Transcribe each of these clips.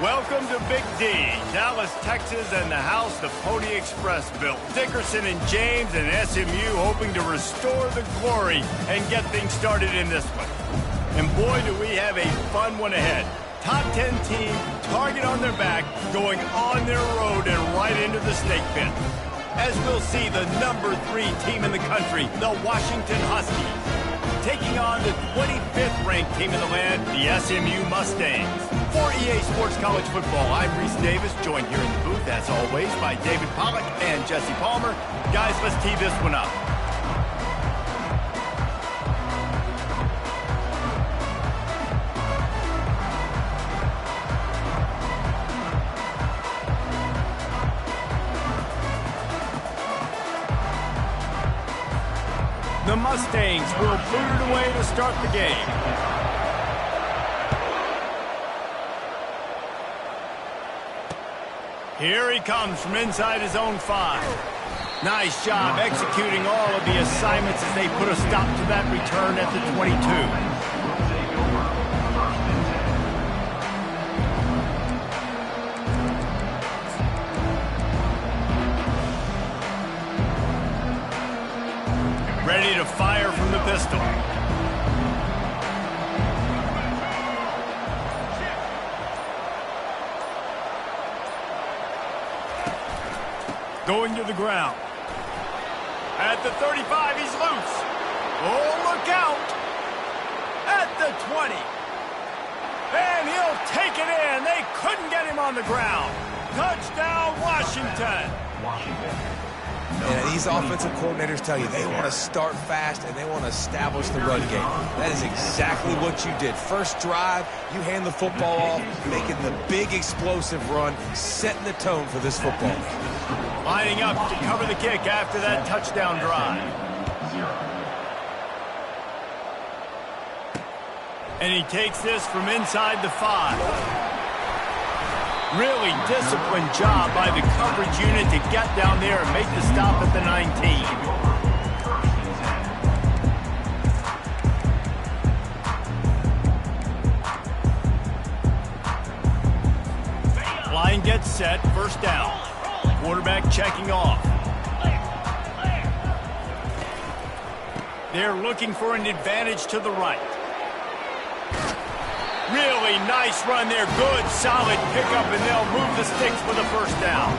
Welcome to Big D, Dallas, Texas, and the house the Pony Express built. Dickerson and James and SMU hoping to restore the glory and get things started in this one. And boy, do we have a fun one ahead. Top 10 team, target on their back, going on their road and right into the snake pit. As we'll see, the number 3 team in the country, the Washington Huskies, taking on the 25th ranked team in the land, the SMU Mustangs. For EA Sports College Football, I'm Reese Davis, joined here in the booth, as always, by David Pollack and Jesse Palmer. Guys, let's tee this one up. The Mustangs will boot it away to start the game. Here he comes from inside his own 5. Nice job executing all of the assignments as they put a stop to that return at the 22. Ready to fire from the pistol. Going to the ground. At the 35, he's loose. Oh, look out. At the 20. And he'll take it in. They couldn't get him on the ground. Touchdown, Washington. And these offensive coordinators tell you they want to start fast and they want to establish the run game. That is exactly what you did. First drive, you hand the football off, making the big explosive run, setting the tone for this football game. Lining up to cover the kick after that touchdown drive. And he takes this from inside the 5. Really disciplined job by the coverage unit to get down there and make the stop at the 19. Line gets set, first down. Quarterback checking off. They're looking for an advantage to the right. Really nice run there. Good, solid pickup, and they'll move the sticks for the first down.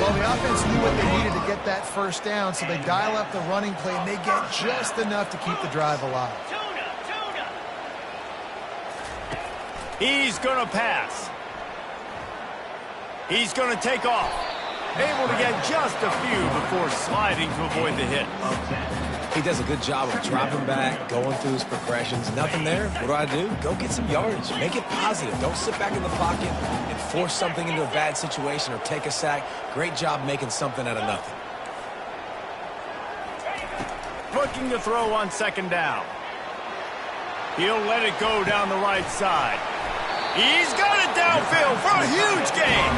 Well, the offense knew what they needed to get that first down, so they dial up the running play, and they get just enough to keep the drive alive. He's going to pass. He's going to take off. Able to get just a few before sliding to avoid the hit. He does a good job of dropping back, going through his progressions. Nothing there. What do? Go get some yardage. Make it positive. Don't sit back in the pocket and force something into a bad situation or take a sack. Great job making something out of nothing. Looking to throw on second down. He'll let it go down the right side. He's got it downfield for a huge gain.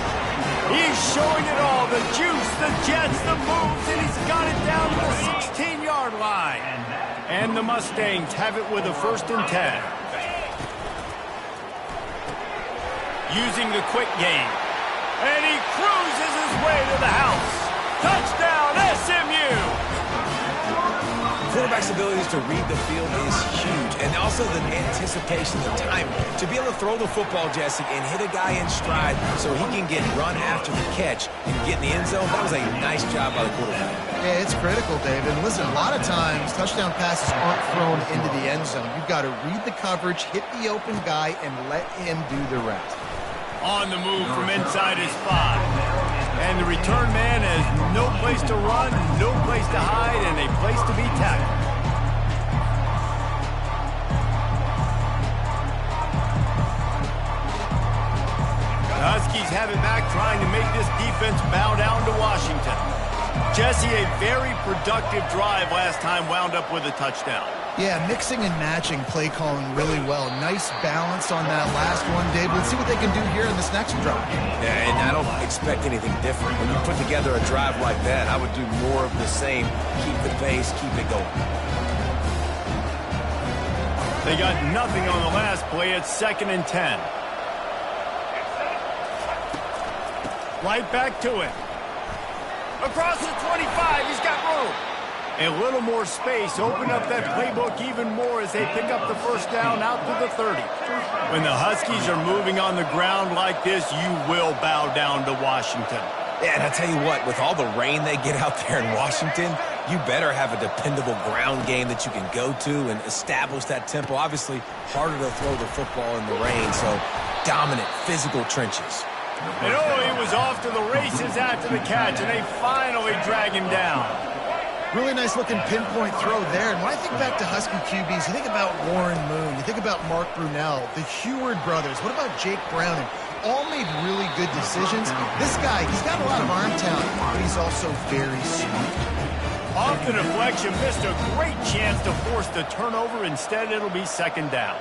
He's showing it all, the juice, the jets, the moves, and he's got it down to the 16-yard line. And the Mustangs have it with a 1st and 10. Using the quick game. And he cruises his way to the house. Touchdown, SMU! Quarterback's abilities to read the field is huge, and also the anticipation, the time to be able to throw the football, Jesse, and hit a guy in stride so he can get run after the catch and get in the end zone. That was a nice job by the quarterback. Yeah, it's critical, David. And listen, a lot of times touchdown passes aren't thrown into the end zone. You've got to read the coverage, hit the open guy, and let him do the rest. On the move from inside his 5. And the return man has no place to run, no place to hide, and a place to be tackled. The Huskies have it back, trying to make this defense bow down to Washington. Jesse, a very productive drive last time wound up with a touchdown. Yeah, mixing and matching play calling really well. Nice balance on that last one, Dave. Let's see what they can do here in this next drive. Yeah, and I don't expect anything different. When you put together a drive like that, I would do more of the same. Keep the pace, keep it going. They got nothing on the last play. It's 2nd and 10. Right back to it. Across the 25, he's got room. A little more space, open up that playbook even more as they pick up the first down out to the 30. When the Huskies are moving on the ground like this, you will bow down to Washington. Yeah, and I tell you what, with all the rain they get out there in Washington, you better have a dependable ground game that you can go to and establish that tempo. Obviously, harder to throw the football in the rain, so dominant, physical trenches. And he was off to the races after the catch, and they finally drag him down. Really nice looking pinpoint throw there. And when I think back to Husky QBs, you think about Warren Moon, you think about Mark Brunell, the Heward brothers, what about Jake Browning? All made really good decisions. This guy, he's got a lot of arm talent, but he's also very smart. Off the deflection, missed a great chance to force the turnover. Instead, it'll be second down.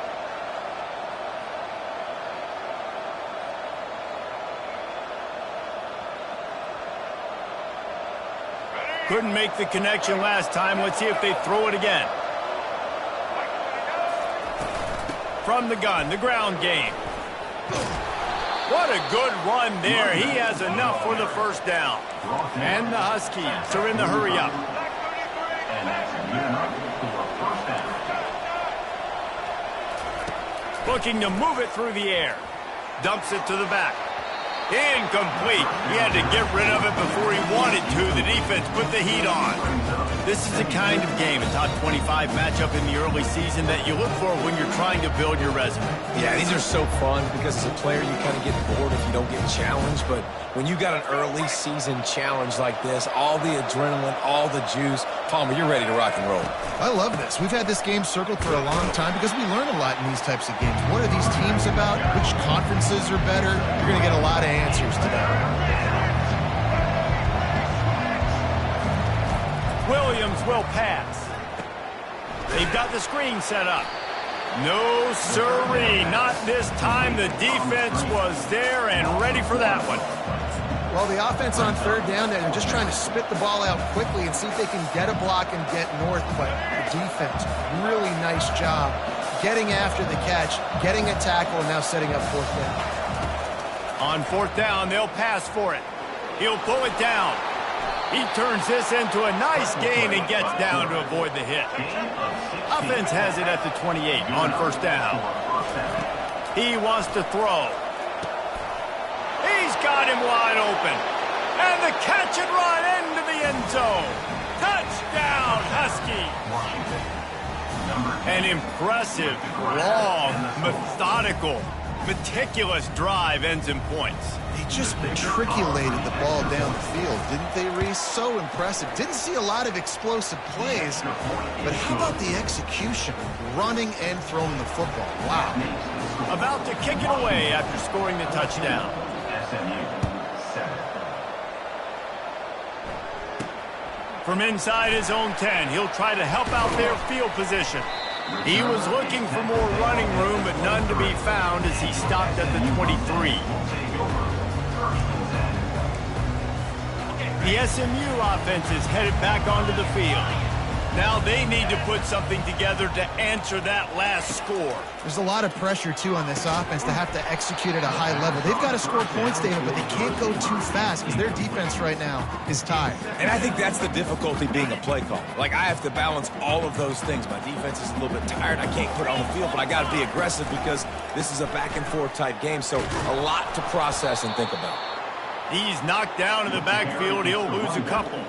Couldn't make the connection last time. Let's see if they throw it again. From the gun, the ground game. What a good run there. He has enough for the first down. And the Huskies are in the hurry up. Looking to move it through the air. Dumps it to the back. Incomplete. He had to get rid of it before he wanted to. The defense put the heat on. This is the kind of game, a top 25 matchup in the early season that you look for when you're trying to build your resume. Yeah, these are so fun because as a player you kind of get bored if you don't get challenged. But when you got an early season challenge like this, all the adrenaline, all the juice, Palmer, you're ready to rock and roll. I love this. We've had this game circled for a long time because we learn a lot in these types of games. What are these teams about? Which conferences are better? You're going to get a lot of answers today. Williams will pass. They've got the screen set up. No siree, not this time. The defense was there and ready for that one. Well, the offense on third down, they're just trying to spit the ball out quickly and see if they can get a block and get north. But the defense, really nice job getting after the catch, getting a tackle, and now setting up fourth down. On fourth down, they'll pass for it. He'll pull it down. He turns this into a nice gain and gets down to avoid the hit. Offense has it at the 28 on first down. He wants to throw. He's got him wide open. And the catch and run into the end zone. Touchdown, Husky. An impressive, long, methodical, meticulous drive ends in points. They just matriculated the ball down the field, didn't they, Reese? So impressive. Didn't see a lot of explosive plays, but how about the execution? Running and throwing the football. Wow. About to kick it away after scoring the touchdown. From inside his own 10, he'll try to help out their field position. He was looking for more running room, but none to be found as he stopped at the 23. The SMU offense is headed back onto the field. Now they need to put something together to answer that last score. There's a lot of pressure, too, on this offense to have to execute at a high level. They've got to score points, David, but they can't go too fast because their defense right now is tired. And I think that's the difficulty being a play caller. Like, I have to balance all of those things. My defense is a little bit tired. I can't put it on the field, but I got to be aggressive because this is a back-and-forth type game, so a lot to process and think about. He's knocked down in the backfield. He'll lose a couple.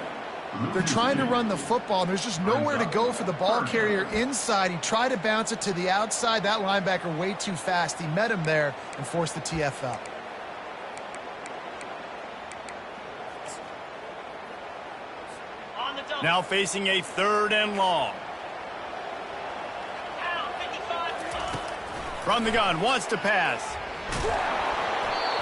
They're trying to run the football, and there's just nowhere to go for the ball carrier inside. He tried to bounce it to the outside. That linebacker way too fast. He met him there and forced the TFL. Now facing a third and long. From the gun, wants to pass.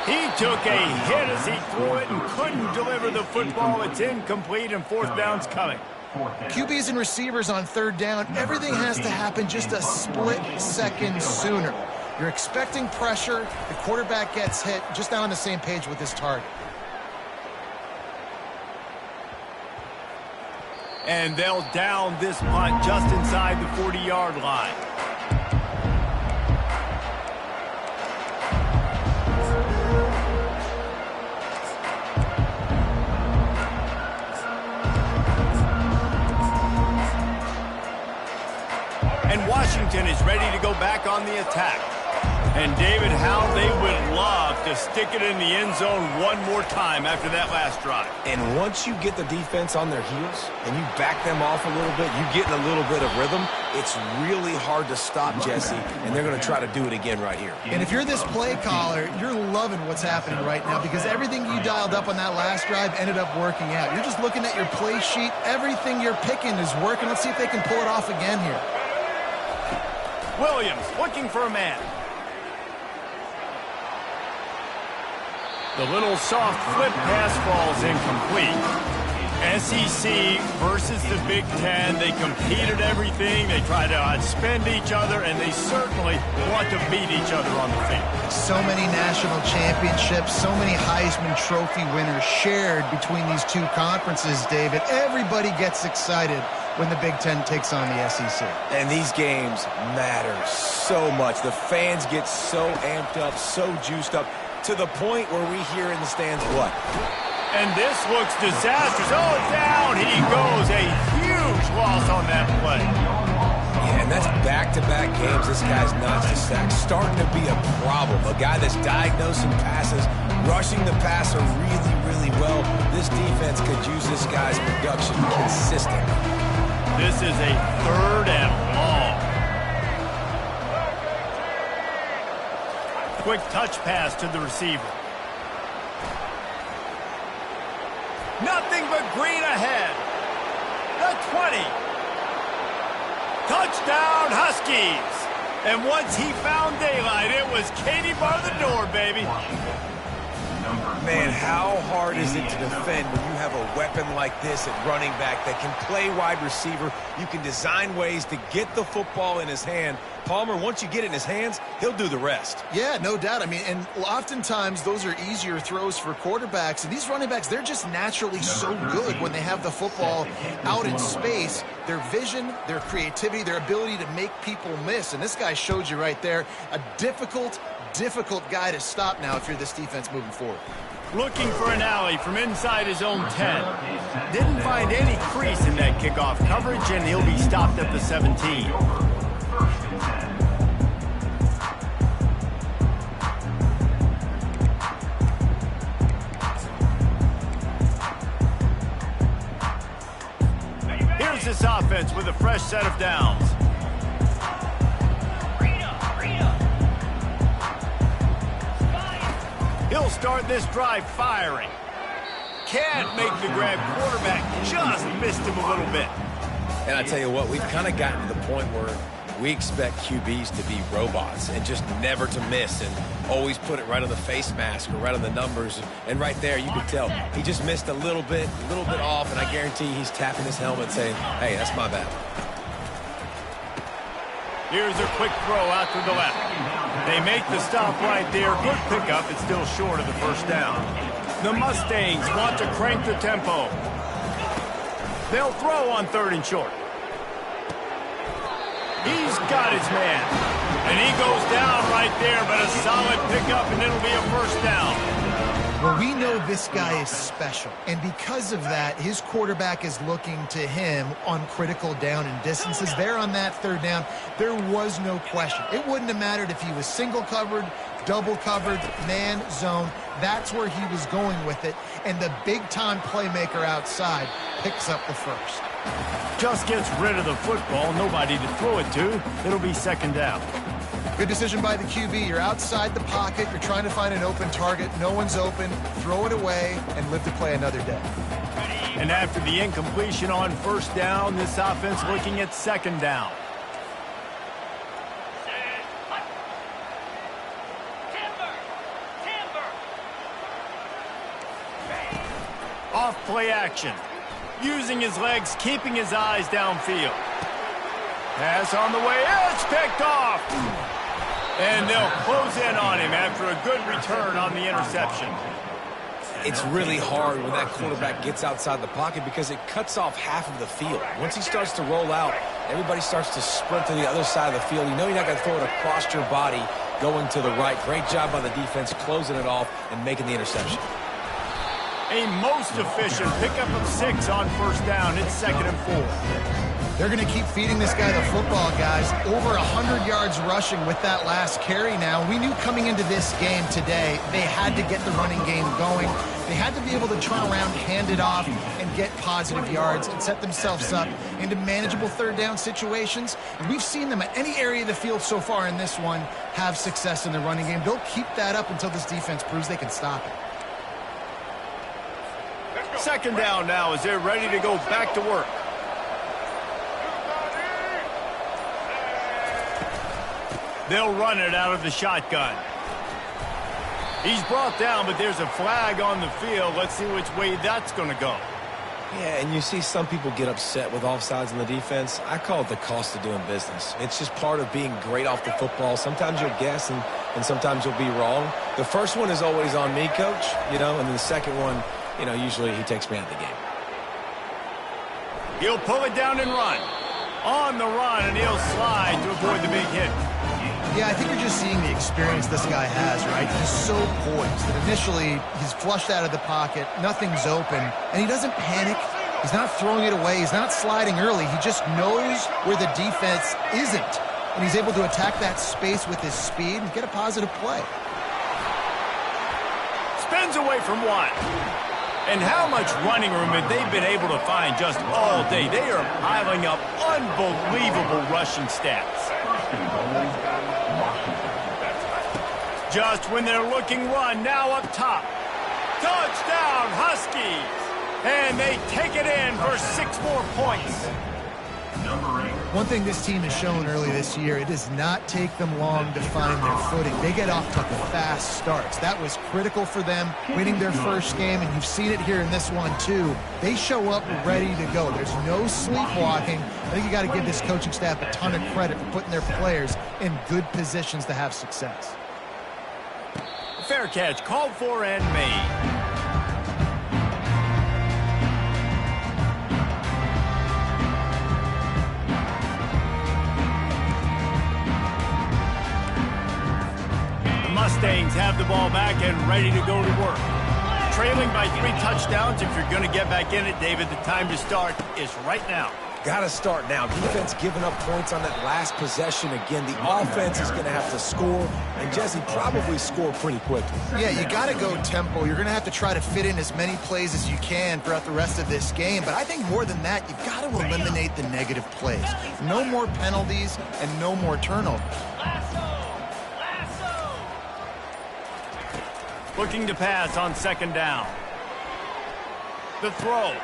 He took a hit as he threw it and couldn't deliver the football. It's incomplete and fourth down's coming. QBs and receivers on third down, everything has to happen just a split second sooner. You're expecting pressure, the quarterback gets hit, just not on the same page with his target. And they'll down this punt just inside the 40-yard line. And Washington is ready to go back on the attack. And David, how they would love to stick it in the end zone one more time after that last drive. And once you get the defense on their heels and you back them off a little bit, you get in a little bit of rhythm, it's really hard to stop, Jesse, and they're going to try to do it again right here. And if you're this play caller, you're loving what's happening right now because everything you dialed up on that last drive ended up working out. You're just looking at your play sheet. Everything you're picking is working. Let's see if they can pull it off again here. Williams looking for a man. The little soft flip pass falls incomplete. SEC versus the Big Ten. They compete at everything. They try to outspend each other, and they certainly want to beat each other on the field. So many national championships, so many Heisman Trophy winners shared between these two conferences, David. Everybody gets excited when the Big Ten takes on the SEC. And these games matter so much. The fans get so amped up, so juiced up, to the point where we hear in the stands what? And this looks disastrous. Oh, down he goes. A huge loss on that play. Yeah, and that's back-to-back games. This guy's not just sack. Starting to be a problem. A guy that's diagnosing passes, rushing the passer really, really well. This defense could use this guy's production consistently. This is a 3rd and long. Quick touch pass to the receiver. Nothing but green ahead. The 20. Touchdown, Huskies. And once he found daylight, it was Katie bar the door, baby. Man, how hard is it to defend when you have a weapon like this at running back that can play wide receiver? You can design ways to get the football in his hand. Palmer, once you get it in his hands, he'll do the rest. Yeah, no doubt. I mean, and oftentimes those are easier throws for quarterbacks. And these running backs, they're just naturally so good when they have the football out in space. Their vision, their creativity, their ability to make people miss. And this guy showed you right there a difficult guy to stop now if you're this defense moving forward. Looking for an alley from inside his own 10. Didn't find any crease in that kickoff coverage, and he'll be stopped at the 17. Here's this offense with a fresh set of downs. He'll start this drive firing. Can't make the grab. Quarterback just missed him a little bit. And I tell you what, we've kind of gotten to the point where we expect QBs to be robots and just never to miss and always put it right on the face mask or right on the numbers. And right there, you can tell he just missed a little bit off, and I guarantee he's tapping his helmet saying, hey, that's my bad. Here's a quick throw out to the left. They make the stop right there. Good pickup. It's still short of the first down. The Mustangs want to crank the tempo. They'll throw on 3rd and short. He's got his man. And he goes down right there, but a solid pickup, and it'll be a first down. Well, we know this guy is special, and because of that, his quarterback is looking to him on critical down and distances. There on that 3rd down, there was no question. It wouldn't have mattered if he was single covered, double covered, man, zone. That's where he was going with it, and the big-time playmaker outside picks up the first. Just gets rid of the football, nobody to throw it to. It'll be 2nd down. Good decision by the QB. You're outside the pocket. You're trying to find an open target. No one's open. Throw it away and live to play another day. And after the incompletion on 1st down, this offense looking at 2nd down. Off play action. Using his legs, keeping his eyes downfield. Pass on the way. It's picked off. And they'll close in on him after a good return on the interception. It's really hard when that quarterback gets outside the pocket because it cuts off half of the field. Once he starts to roll out, everybody starts to sprint to the other side of the field. You know you're not going to throw it across your body going to the right. Great job by the defense closing it off and making the interception. A most efficient pickup of 6 on 1st down. It's 2nd and 4. They're going to keep feeding this guy the football, guys. Over 100 yards rushing with that last carry now. We knew coming into this game today, they had to get the running game going. They had to be able to turn around, hand it off, and get positive yards and set themselves up into manageable third down situations. And we've seen them at any area of the field so far in this one have success in the running game. They'll keep that up until this defense proves they can stop it. Second down now as they're ready to go back to work. They'll run it out of the shotgun. He's brought down, but there's a flag on the field. Let's see which way that's going to go. Yeah, and you see some people get upset with offsides in the defense. I call it the cost of doing business. It's just part of being great off the football. Sometimes you'll guess and sometimes you'll be wrong. The first one is always on me, Coach, and then the second one, usually he takes me out of the game. He'll pull it down and run. On the run, and he'll slide to avoid the big hit. Yeah, I think you're just seeing the experience this guy has, right? He's so poised that initially he's flushed out of the pocket, nothing's open, and he doesn't panic. He's not throwing it away. He's not sliding early. He just knows where the defense isn't, and he's able to attack that space with his speed and get a positive play. Spins away from one. And how much running room have they been able to find just all day? They are piling up unbelievable rushing stats. Just when they're looking run, now up top. Touchdown, Huskies! And they take it in for 6 more points. One thing this team has shown early this year, it does not take them long to find their footing. They get off to fast starts. That was critical for them, winning their first game, and you've seen it here in this one too. They show up ready to go. There's no sleepwalking. I think you got to give this coaching staff a ton of credit for putting their players in good positions to have success. Fair catch, called for and made. Mustangs have the ball back and ready to go to work. Trailing by 3 touchdowns. If you're going to get back in it, David, the time to start is right now. Got to start now. Defense giving up points on that last possession. Again, the offense is going to have to score, and Jesse probably score pretty quickly. Yeah, you got to go tempo. You're going to have to try to fit in as many plays as you can throughout the rest of this game. But I think more than that, you've got to eliminate the negative plays. No more penalties and no more turnovers. Looking to pass on second down. The throw.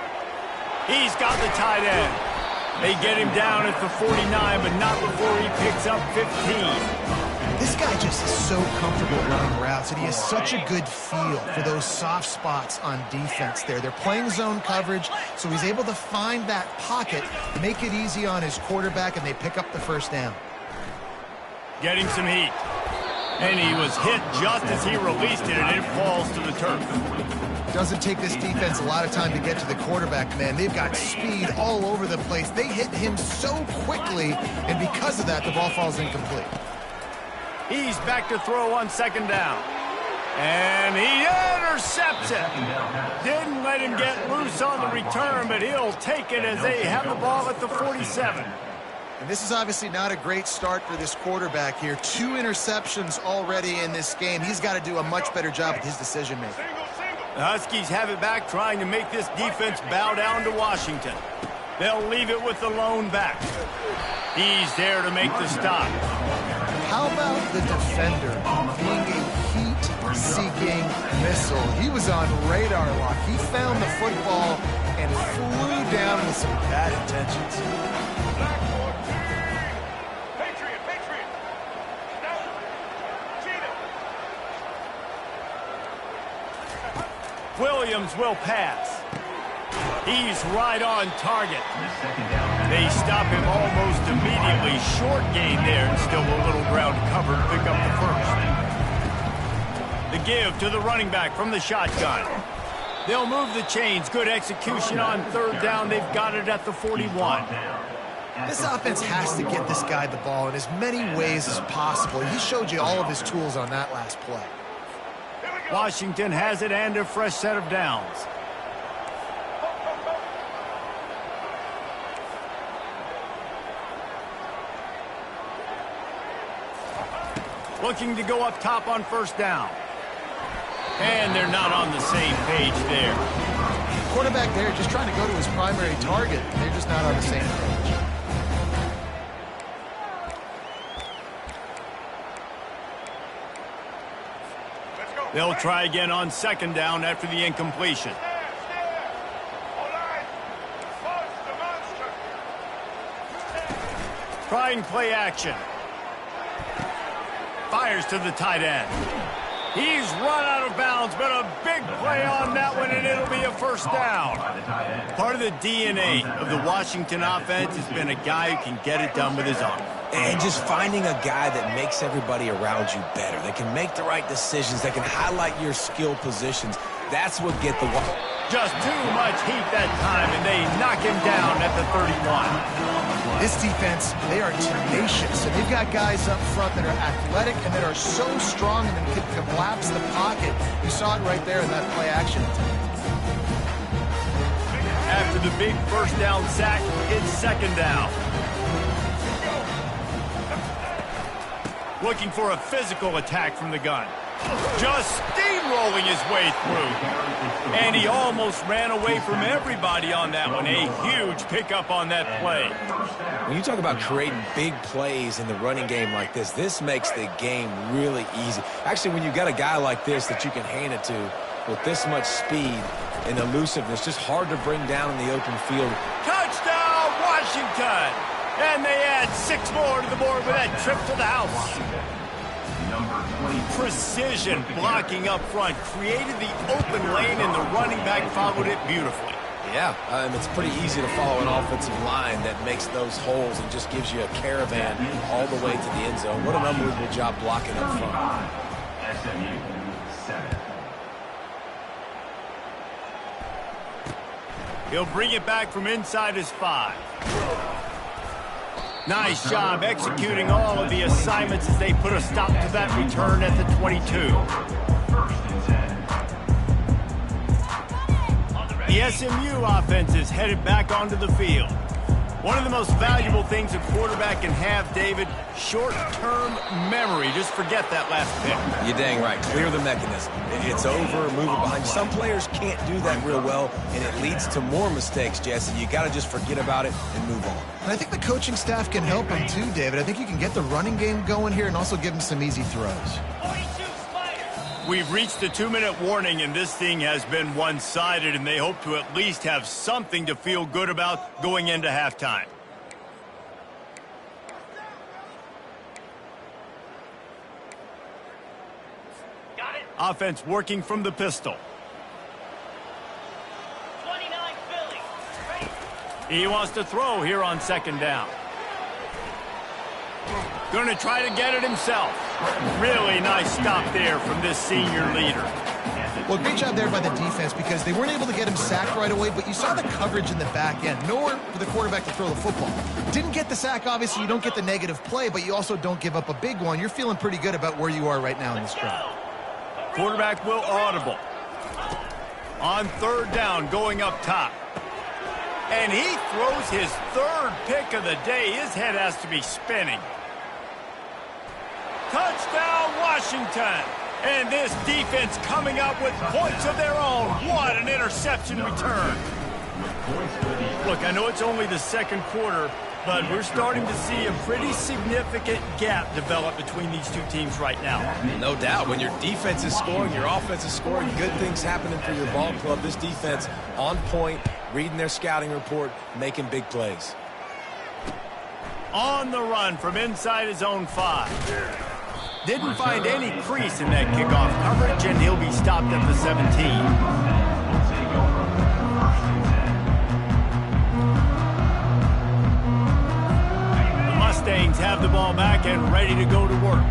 He's got the tight end. They get him down at the 49, but not before he picks up 15. This guy just is so comfortable running routes, and he has such a good feel for those soft spots on defense there. They're playing zone coverage, so he's able to find that pocket, make it easy on his quarterback, and they pick up the first down. Getting some heat. And he was hit just as he released it, and it falls to the turf. Doesn't take this defense a lot of time to get to the quarterback, man. They've got speed all over the place. They hit him so quickly, and because of that, the ball falls incomplete. He's back to throw on second down. And he intercepts it. Didn't let him get loose on the return, but he'll take it as they have the ball at the 47. And this is obviously not a great start for this quarterback here. 2 interceptions already in this game. He's got to do a much better job with his decision-making. The Huskies have it back, trying to make this defense bow down to Washington. They'll leave it with the lone back. He's there to make the stop. How about the defender being a heat-seeking missile? He was on radar lock. He found the football and flew down with some bad intentions. Williams will pass. He's right on target. They stop him almost immediately. Short gain there, and still a little ground cover to pick up the first. The give to the running back from the shotgun. They'll move the chains. Good execution on third down. They've got it at the 41. This offense has to get this guy the ball in as many ways as possible. He showed you all of his tools on that last play. Washington has it and a fresh set of downs. Looking to go up top on first down. And they're not on the same page there. Quarterback there just trying to go to his primary target. They're just not on the same page. They'll try again on second down after the incompletion. Trying play action. Fires to the tight end. He's run out of bounds, but a big play on that one, and it'll be a first down. Part of the DNA of the Washington offense has been a guy who can get it done with his arm. And just finding a guy that makes everybody around you better. That can make the right decisions. That can highlight your skill positions. That's what get the... Just too much heat that time, and they knock him down at the 31. This defense, they are tenacious, and they've got guys up front that are athletic and that are so strong and can collapse the pocket. You saw it right there in that play action. After the big first down sack, it's second down. Looking for a physical attack from the gun. Just steamrolling his way through. And he almost ran away from everybody on that one. A huge pickup on that play. When you talk about creating big plays in the running game like this makes the game really easy. Actually, when you got a guy like this that you can hand it to with this much speed and elusiveness, just hard to bring down in the open field. Touchdown, Washington! And they add 6 more to the board with that trip to the house. Precision blocking up front created the open lane, and the running back followed it beautifully. Yeah, it's pretty easy to follow an offensive line that makes those holes and just gives you a caravan all the way to the end zone. What an unbelievable job blocking up front. He'll bring it back from inside his 5. Nice job executing all of the assignments as they put a stop to that return at the 22. The SMU offense is headed back onto the field. One of the most valuable things a quarterback can have, David, short-term memory. Just forget that last pick. You're dang right. Clear the mechanism. It's over, move it behind you. Some players can't do that real well, and it leads to more mistakes, Jesse. You got to just forget about it and move on. And I think the coaching staff can help him too, David. I think you can get the running game going here and also give him some easy throws. We've reached the 2-minute warning, and this thing has been one-sided, and they hope to at least have something to feel good about going into halftime. Got it. Offense working from the pistol. 29 Philly. He wants to throw here on second down. Going to try to get it himself. Really nice stop there from this senior leader. Well, great job there by the defense because they weren't able to get him sacked right away, but you saw the coverage in the back end. Nowhere for the quarterback to throw the football. Didn't get the sack, obviously. You don't get the negative play, but you also don't give up a big one. You're feeling pretty good about where you are right now in this drive. Quarterback will audible. On third down, going up top. And he throws his 3rd pick of the day. His head has to be spinning. Touchdown, Washington. And this defense coming up with points of their own. What an interception return. Look, I know it's only the second quarter, but we're starting to see a pretty significant gap develop between these two teams right now. No doubt. When your defense is scoring, your offense is scoring, good things happening for your ball club. This defense on point, reading their scouting report, making big plays. On the run from inside his own 5. Didn't find any crease in that kickoff coverage, and he'll be stopped at the 17. The Mustangs have the ball back and ready to go to work.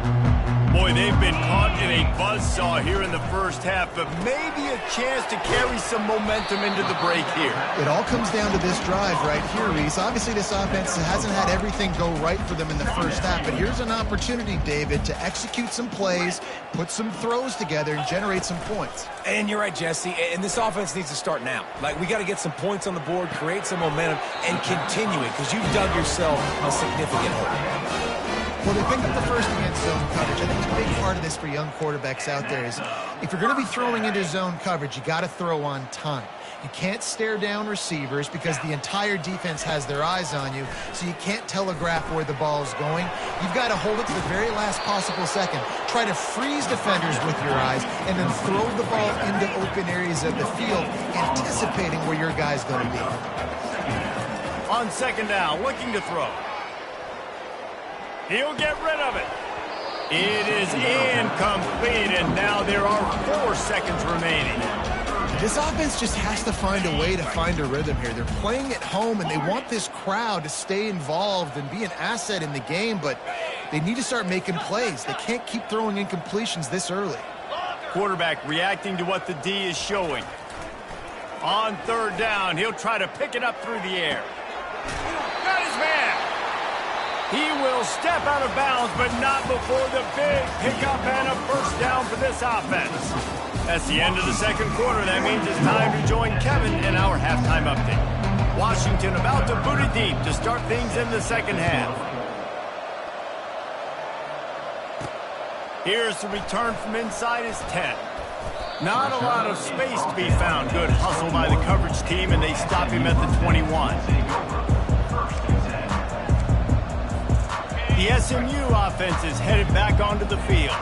Boy, they've been caught in a buzzsaw here in the first half, but maybe a chance to carry some momentum into the break here. It all comes down to this drive right here, Reese. Obviously, this offense hasn't had everything go right for them in the first half, but here's an opportunity, David, to execute some plays, put some throws together, and generate some points. And you're right, Jesse, and this offense needs to start now. Like, we got to get some points on the board, create some momentum, and continue it, because you've dug yourself a significant hole. Well, they picked up the first against zone coverage. I think a big part of this for young quarterbacks out there is if you're going to be throwing into zone coverage, you got to throw on time. You can't stare down receivers because the entire defense has their eyes on you, so you can't telegraph where the ball is going. You've got to hold it to the very last possible second. Try to freeze defenders with your eyes, and then throw the ball into open areas of the field, anticipating where your guy's going to be. On second down, looking to throw. He'll get rid of it. It is incomplete, and now there are 4 seconds remaining. This offense just has to find a way to find a rhythm here. They're playing at home, and they want this crowd to stay involved and be an asset in the game, but they need to start making plays. They can't keep throwing incompletions this early. Quarterback reacting to what the D is showing. On third down, he'll try to pick it up through the air. Got his man. He will step out of bounds, but not before the big pickup and a first down for this offense. That's the end of the second quarter. That means it's time to join Kevin in our halftime update. Washington about to boot it deep to start things in the second half. Here's the return from inside his 10. Not a lot of space to be found. Good hustle by the coverage team, and they stop him at the 21. The SMU offense is headed back onto the field.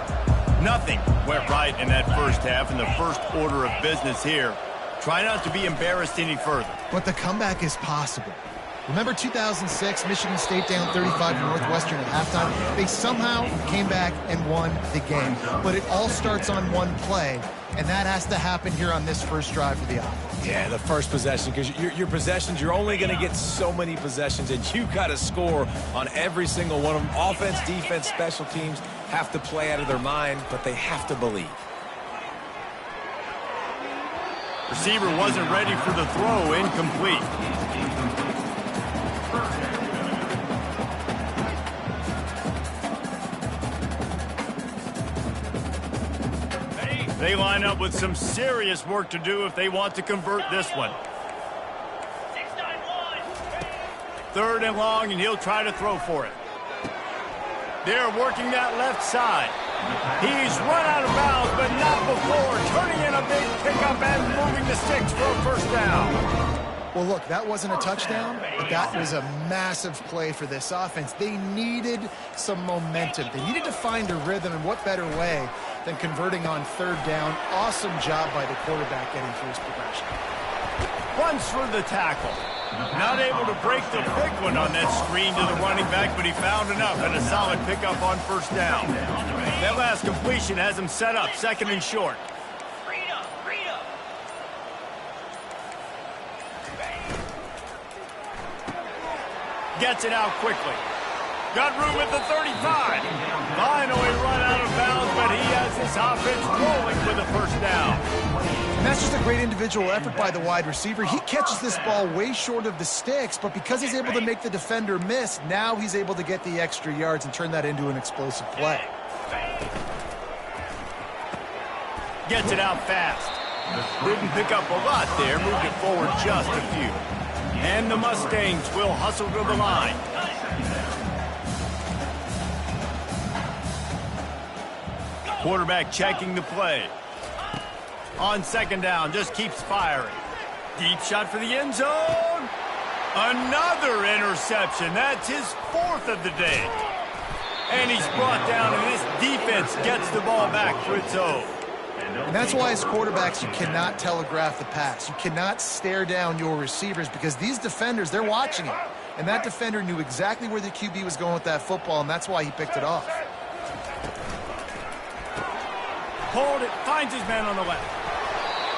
Nothing went right in that first half, in the first order of business here. Try not to be embarrassed any further. But the comeback is possible. Remember 2006, Michigan State down 35 to Northwestern at halftime? They somehow came back and won the game. But it all starts on one play, and that has to happen here on this first drive for the offense. Yeah, the first possession, because your possessions, you're only going to get so many possessions, and you got to score on every single one of them. Offense, defense, special teams have to play out of their mind, but they have to believe. Receiver wasn't ready for the throw, incomplete. They line up with some serious work to do if they want to convert this one. Third and long, and he'll try to throw for it. They're working that left side. He's run out of bounds, but not before turning in a big pickup and moving the sticks for a first down. Well, look, that wasn't a touchdown, but that was a massive play for this offense. They needed some momentum. They needed to find a rhythm, and what better way than converting on third down. Awesome job by the quarterback getting through his progression. Runs for the tackle. Not able to break the big one on that screen to the running back, but he found enough and a solid pickup on first down. That last completion has him set up, second and short. Gets it out quickly. Got room at the 35. Finally run out of bounds, but he has his offense rolling with a first down. And that's just a great individual effort by the wide receiver. He catches this ball way short of the sticks, but because he's able to make the defender miss, now he's able to get the extra yards and turn that into an explosive play. Gets it out fast. Didn't pick up a lot there, moved it forward just a few. And the Mustangs will hustle to the line. Quarterback checking the play. On second down, just keeps firing. Deep shot for the end zone. Another interception. That's his 4th of the day. And he's brought down, and this defense gets the ball back for its own. And that's why as quarterbacks, you cannot telegraph the pass. You cannot stare down your receivers because these defenders, they're watching it. And that defender knew exactly where the QB was going with that football, and that's why he picked it off. Hold it, finds his man on the left.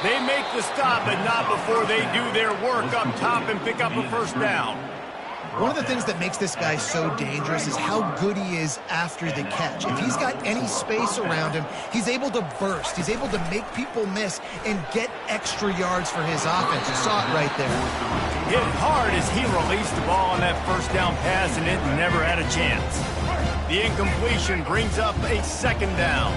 They make the stop, but not before they do their work up top and pick up a first down. One of the things that makes this guy so dangerous is how good he is after the catch. If he's got any space around him, he's able to burst. He's able to make people miss and get extra yards for his offense. You saw it right there. Hit hard as he released the ball on that first down pass, and it never had a chance. The incompletion brings up a second down.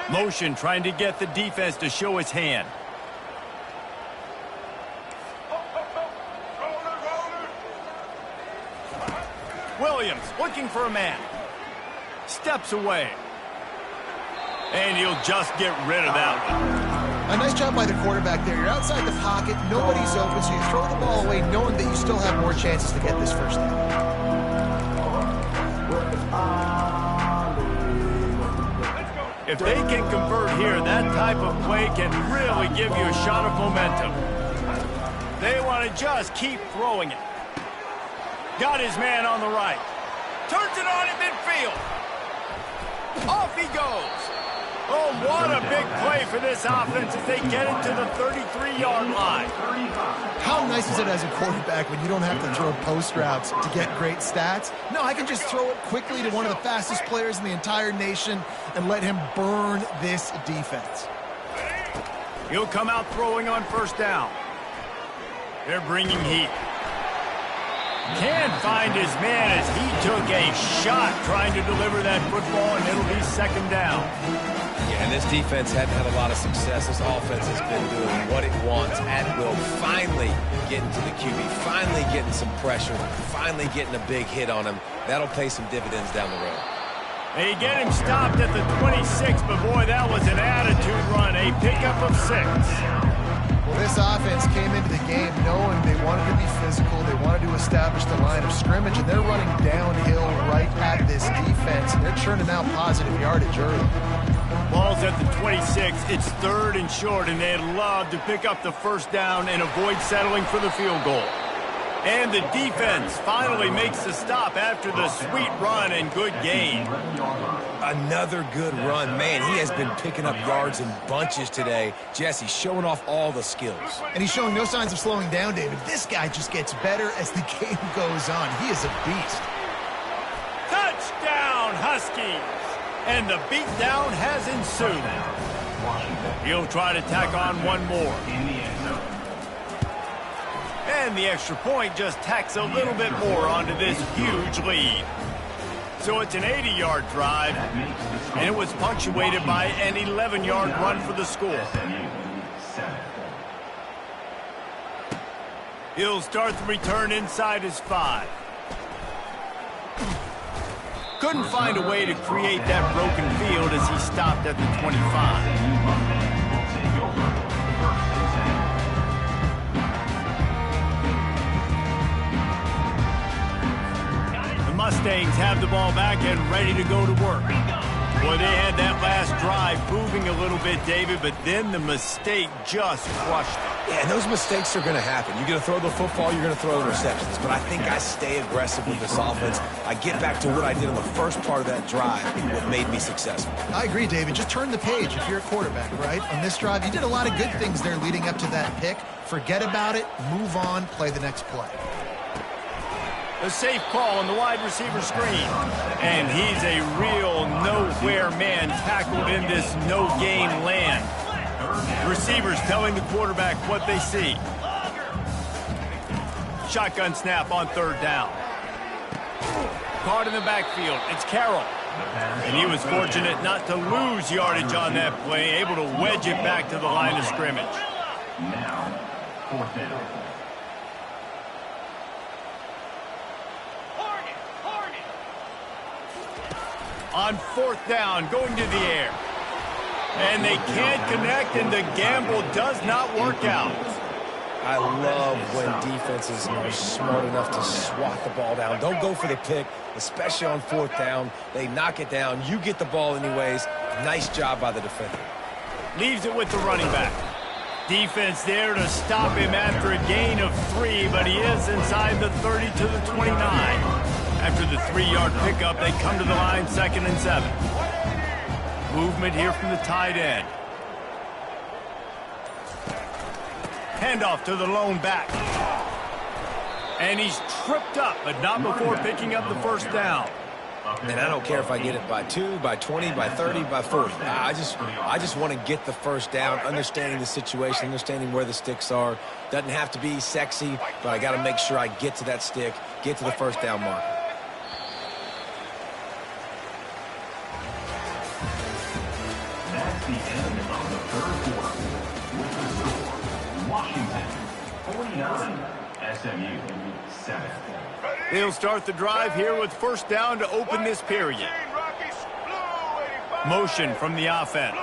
Motion trying to get the defense to show its hand. Williams looking for a man. Steps away. And he'll just get rid of that one. A nice job by the quarterback there. You're outside the pocket, nobody's open, so you throw the ball away knowing that you still have more chances to get this first down. If they can convert here, that type of play can really give you a shot of momentum. They want to just keep throwing it. Got his man on the right. Turns it on in midfield. Off he goes. Oh, what a big play for this offense as they get it to the 33-yard line. How nice is it as a quarterback when you don't have to throw post routes to get great stats? No, I can just throw it quickly to one of the fastest players in the entire nation and let him burn this defense. He'll come out throwing on first down. They're bringing heat. Can't find his man as he took a shot trying to deliver that football, and it'll be second down. Yeah, and this defense hadn't had a lot of success. This offense has been doing what it wants at will. Finally getting to the QB, finally getting some pressure, finally getting a big hit on him. That'll pay some dividends down the road. They get him stopped at the 26, but boy, that was an attitude run. A pickup of 6. Well, this offense came into the game knowing they wanted to be physical, they wanted to establish the line of scrimmage, and they're running downhill right at this defense, and they're churning out positive yardage early. Ball's at the 26. It's 3rd and short, and they'd love to pick up the first down and avoid settling for the field goal. And the defense finally makes the stop after the sweet run and good gain. Another good run. Man, he has been picking up yards in bunches today. Jesse showing off all the skills. And he's showing no signs of slowing down, David. This guy just gets better as the game goes on. He is a beast. Touchdown, Huskies! And the beatdown has ensued. He'll try to tack on one more. And the extra point just tacks a little bit more onto this huge lead. So it's an 80-yard drive, and it was punctuated by an 11-yard run for the score. He'll start the return inside his 5. Couldn't find a way to create that broken field as he stopped at the 25. Mustangs have the ball back and ready to go to work. Boy, they had that last drive moving a little bit, David, but then the mistake just crushed them. Yeah, and those mistakes are going to happen. You're going to throw the football, you're going to throw the receptions. But I think I stay aggressive with this offense. I get back to what I did in the first part of that drive, what made me successful. I agree, David. Just turn the page if you're a quarterback, right? On this drive, you did a lot of good things there leading up to that pick. Forget about it, move on, play the next play. A safe call on the wide receiver screen. And he's a real nowhere man tackled in this no-gain land. Receivers telling the quarterback what they see. Shotgun snap on 3rd down. Caught in the backfield. It's Carroll. And he was fortunate not to lose yardage on that play, able to wedge it back to the line of scrimmage. Now, 4th down. On 4th down, going to the air. And they can't connect, and the gamble does not work out. I love when defenses are smart enough to swat the ball down. Don't go for the pick, especially on 4th down. They knock it down. You get the ball anyways. Nice job by the defender. Leaves it with the running back. Defense there to stop him after a gain of 3, but he is inside the 30 to the 29. After the 3-yard pickup, they come to the line 2nd and 7. Movement here from the tight end. Handoff to the lone back. And he's tripped up, but not before picking up the first down. And I don't care if I get it by 2, by 20, by 30, by 40. I just want to get the first down, understanding the situation, understanding where the sticks are. Doesn't have to be sexy, but I got to make sure I get to that stick, get to the first down mark. That's the end of the 3rd quarter. With the score, Washington 49 SMU 7. They'll start the drive here with first down to open this period. Motion from the offense.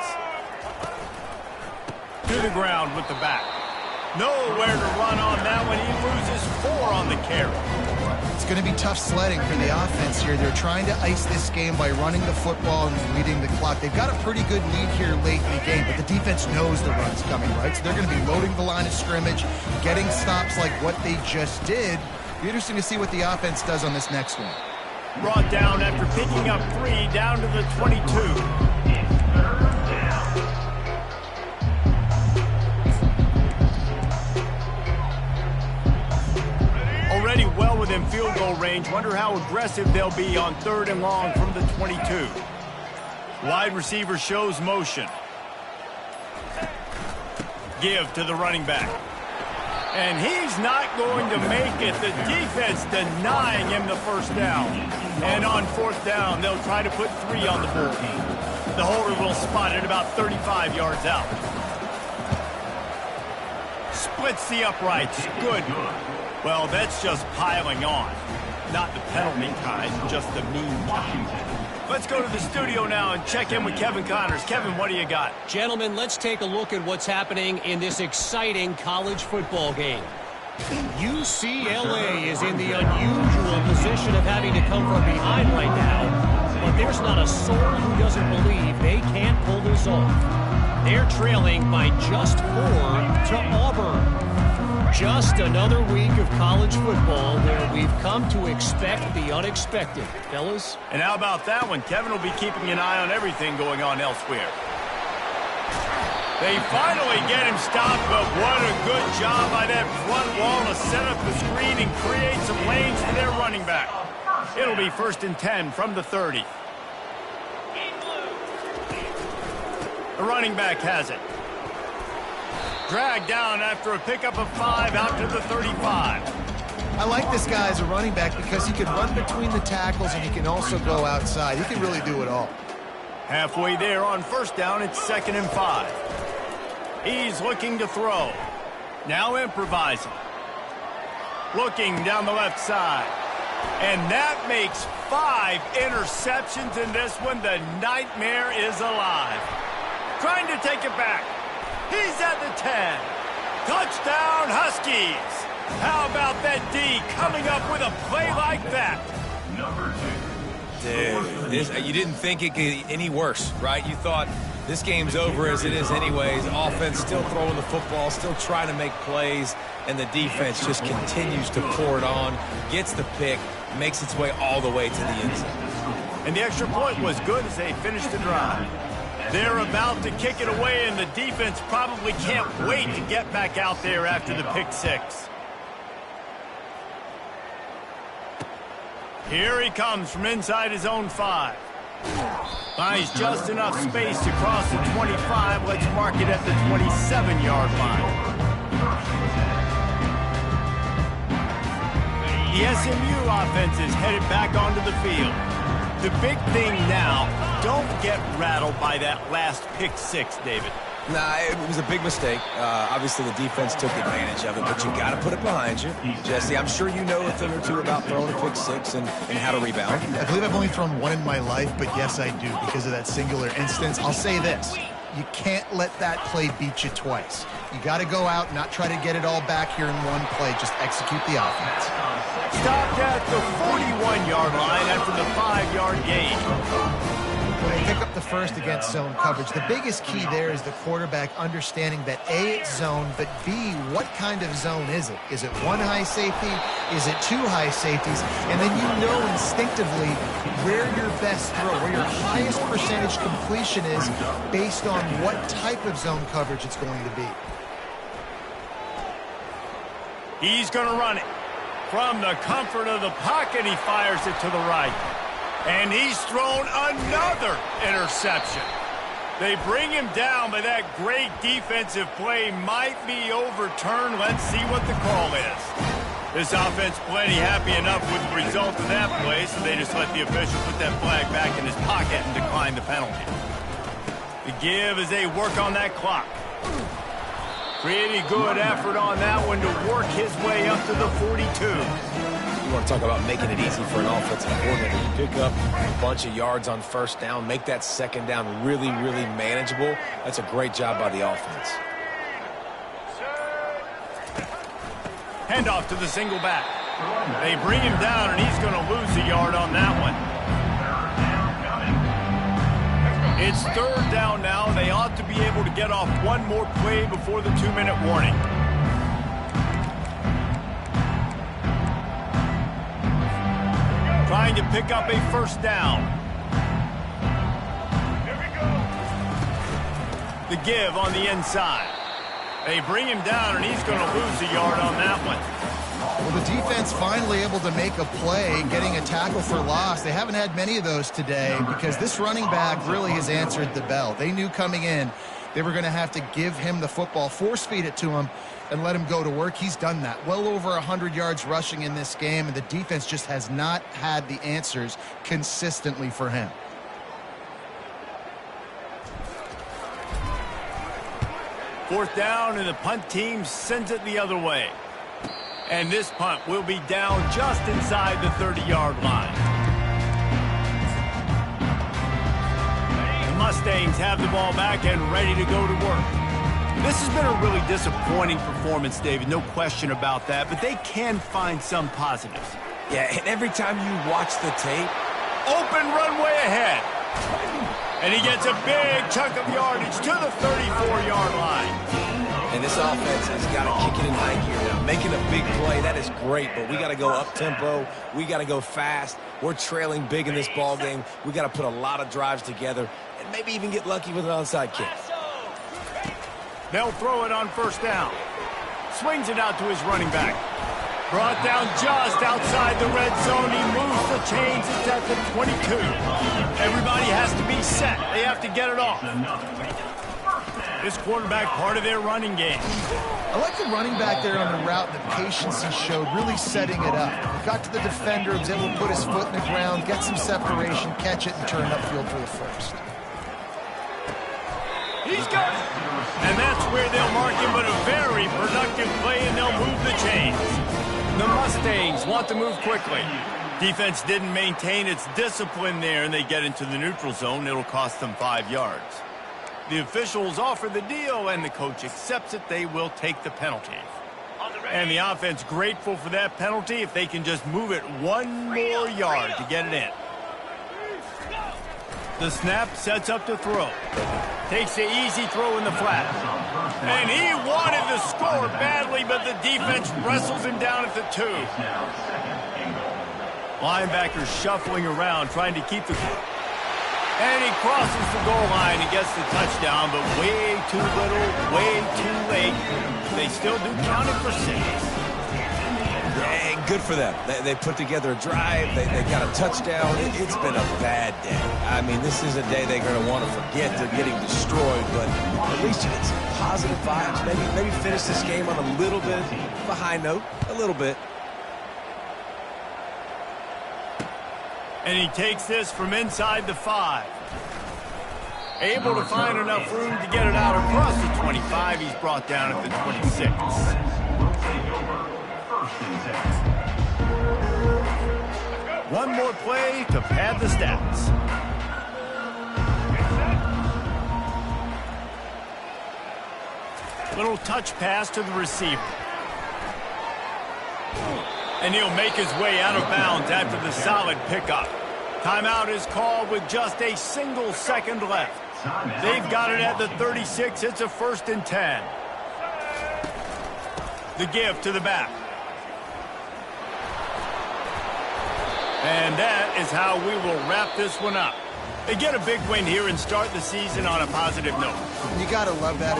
To the ground with the back. Nowhere to run on that one. He loses 4 on the carry. It's going to be tough sledding for the offense here. They're trying to ice this game by running the football and leading the clock. They've got a pretty good lead here late in the game, but the defense knows the run's coming, right? So they're going to be loading the line of scrimmage, getting stops like what they just did. Be interesting to see what the offense does on this next one. Brought down after picking up 3 down to the 22. Already well within field goal range. Wonder how aggressive they'll be on 3rd and long from the 22. Wide receiver shows motion. Give to the running back. And he's not going to make it. The defense denying him the first down. And on 4th down, they'll try to put 3 on the board. The holder will spot it about 35 yards out. Splits the uprights. Good. Well, that's just piling on. Not the penalty kind, just the mean kind. Let's go to the studio now and check in with Kevin Connors. Kevin, what do you got? Gentlemen, let's take a look at what's happening in this exciting college football game. UCLA is in the unusual position of having to come from behind right now, but there's not a soul who doesn't believe they can't pull this off. They're trailing by just 4 to Auburn. Just another week of college football where we've come to expect the unexpected. Fellas? And how about that one? Kevin will be keeping an eye on everything going on elsewhere. They finally get him stopped, but what a good job by that front wall to set up the screen and create some lanes for their running back. It'll be 1st and 10 from the 30. The running back has it. Dragged down after a pickup of 5 out to the 35. I like this guy as a running back because he can run between the tackles and he can also go outside. He can really do it all. Halfway there on 1st down, it's 2nd and 5. He's looking to throw. Now improvising. Looking down the left side. And that makes 5 interceptions in this one. The nightmare is alive. Trying to take it back. He's at the 10. Touchdown, Huskies. How about that D coming up with a play like that? Number 2. Dude, you didn't think it could get any worse, right? You thought this game's over as it is anyways. Offense still throwing the football, still trying to make plays, and the defense just continues to pour it on, gets the pick, makes its way all the way to the end zone. And the extra point was good as they finished the drive. They're about to kick it away, and the defense probably can't wait to get back out there after the pick 6. Here he comes from inside his own 5. Finds just enough space to cross the 25. Let's mark it at the 27-yard line. The SMU offense is headed back onto the field. The big thing now, don't get rattled by that last pick 6, David. Nah, it was a big mistake. Obviously, the defense took advantage of it, but you got to put it behind you. Jesse, I'm sure you know a thing or two about throwing a pick 6 and how to rebound. I believe I've only thrown 1 in my life, but yes, I do because of that singular instance. I'll say this. You can't let that play beat you twice. You got to go out, not try to get it all back here in one play. Just execute the offense. Stopped at the 41-yard line after the 5-yard gain. When they pick up the first against zone coverage, the biggest key there is the quarterback understanding that A, it's zone, but B, what kind of zone is it? Is it 1 high safety? Is it 2 high safeties? And then you know instinctively where your best throw, where your highest percentage completion is based on what type of zone coverage it's going to be. He's going to run it. From the comfort of the pocket, he fires it to the right. And he's thrown another interception. They bring him down, but that great defensive play might be overturned. Let's see what the call is. This offense plenty happy enough with the result of that play, so they just let the official put that flag back in his pocket and decline the penalty. The give as they work on that clock. Pretty good effort on that one to work his way up to the 42. You want to talk about making it easy for an offensive coordinator. You pick up a bunch of yards on first down, make that second down really, really manageable. That's a great job by the offense. Handoff to the single back. They bring him down, and he's going to lose a yard on that one. It's third down now. They ought to be able to get off one more play before the 2-minute warning. Trying to pick up a first down. The give on the inside. They bring him down, and he's going to lose a yard on that one. Well, the defense finally able to make a play, getting a tackle for loss. They haven't had many of those today because this running back really has answered the bell. They knew coming in they were going to have to give him the football, force feed it to him, and let him go to work. He's done that. Well over 100 yards rushing in this game, and the defense just has not had the answers consistently for him. Fourth down, and the punt team sends it the other way. And this punt will be down just inside the 30-yard line. The Mustangs have the ball back and ready to go to work. This has been a really disappointing performance, David, no question about that, but they can find some positives. Yeah, and every time you watch the tape, open runway ahead. And he gets a big chunk of yardage to the 34-yard line. And this offense has got to kick it in high gear now. Making a big play, that is great, but we got to go up-tempo. We got to go fast. We're trailing big in this ball game. We got to put a lot of drives together and maybe even get lucky with an onside kick. They'll throw it on first down. Swings it out to his running back. Brought down just outside the red zone. He moves the chains. It's at the 22. Everybody has to be set. They have to get it off. This quarterback part of their running game. I like the running back there on the route and the patience he showed, really setting it up. He got to the defender, was able to put his foot in the ground, get some separation, catch it, and turn upfield for the first. He's got it. And that's where they'll mark him, but a very productive play, and they'll move the chains. The Mustangs want to move quickly. Defense didn't maintain its discipline there, and they get into the neutral zone. It'll cost them 5 yards. The officials offer the deal, and the coach accepts it. They will take the penalty. And the offense grateful for that penalty if they can just move it one more yard to get it in. The snap sets up to throw. Takes the easy throw in the flat. And he wanted to score badly, but the defense wrestles him down at the 2. Linebacker shuffling around, trying to keep the... And he crosses the goal line and gets the touchdown, but way too little, way too late. They still do count it for 6. Yeah, good for them. They put together a drive. They got a touchdown. It's been a bad day. I mean, this is a day they're going to want to forget. They're getting destroyed, but at least you get some positive vibes. Maybe finish this game on a little bit of a high note, a little bit. And he takes this from inside the 5. Able to find enough room to get it out across the 25. He's brought down at the 26. One more play to pad the stats. Little touch pass to the receiver. And he'll make his way out of bounds after the solid pickup. Timeout is called with just a single second left. They've got it at the 36. It's a 1st and 10. The give to the back. And that is how we will wrap this one up. They get a big win here and start the season on a positive note. You got to love that.